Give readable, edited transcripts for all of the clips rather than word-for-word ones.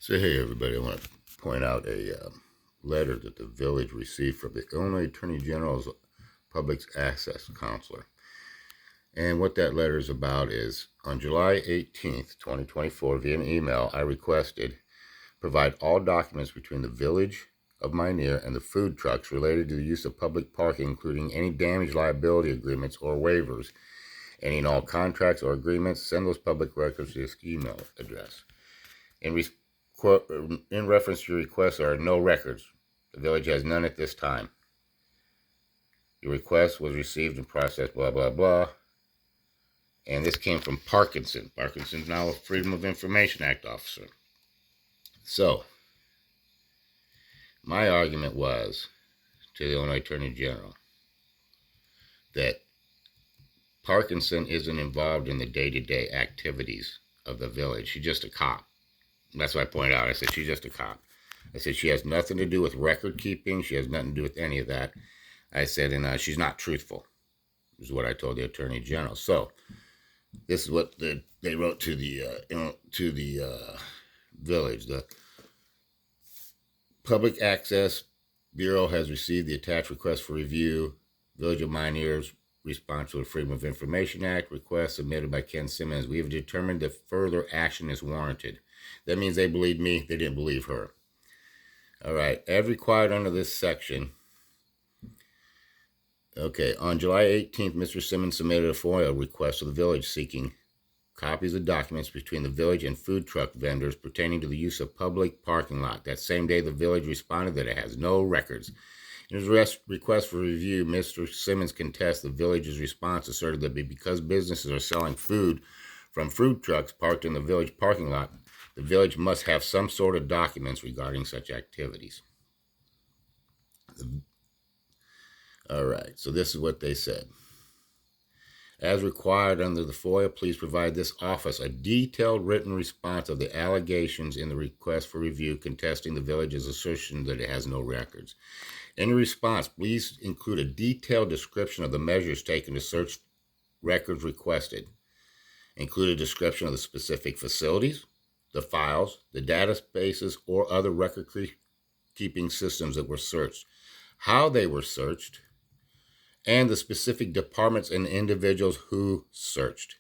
So, hey, everybody, I want to point out a letter that the village received from the Illinois Attorney General's Public Access Counselor. And what that letter is about is on July 18th, 2024, via an email, I requested provide all documents between the village of Minear and the food trucks related to the use of public parking, including any damage liability agreements or waivers, any and all contracts or agreements. Send those public records to this email address. In reference to your request, there are no records. The village has none at this time. Your request was received and processed, blah, blah, blah. And this came from Parkinson. Parkinson's now a Freedom of Information Act officer. So, my argument was to the Illinois Attorney General that Parkinson isn't involved in the day-to-day activities of the village. She's just a cop. That's what I pointed out. I said, she's just a cop. I said, she has nothing to do with record keeping. She has nothing to do with any of that. I said, and she's not truthful, is what I told the Attorney General. So, this is what they wrote to the village. The Public Access Bureau has received the attached request for review. Village of Minear's response to the Freedom of Information Act request submitted by Ken Simmons. We have determined that further action is warranted. That means they believed me, they didn't believe her. All right, as required under this section. Okay, on July 18th, Mr. Simmons submitted a FOIA request to the village seeking copies of documents between the village and food truck vendors pertaining to the use of public parking lot. That same day, the village responded that it has no records. In his request for review, Mr. Simmons contests the village's response, asserted that because businesses are selling food from food trucks parked in the village parking lot, the village must have some sort of documents regarding such activities. All right, so this is what they said. As required under the FOIA, please provide this office a detailed written response of the allegations in the request for review contesting the village's assertion that it has no records. In your response, please include a detailed description of the measures taken to search records requested. Include a description of the specific facilities, the files, the databases, or other record-keeping systems that were searched, how they were searched, and the specific departments and individuals who searched.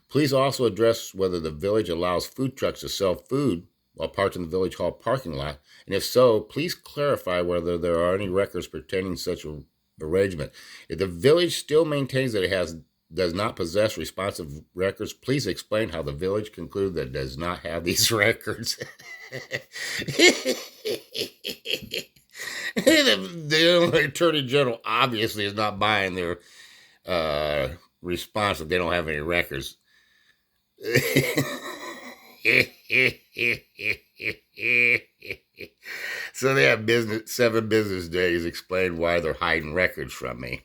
Please also address whether the village allows food trucks to sell food while parked in the village hall parking lot, and if so, please clarify whether there are any records pertaining to such an arrangement. If the village still maintains that it does not possess responsive records, please explain how the village concluded that it does not have these records. The Attorney General obviously is not buying their response that they don't have any records. So they have 7 business days to explain why they're hiding records from me.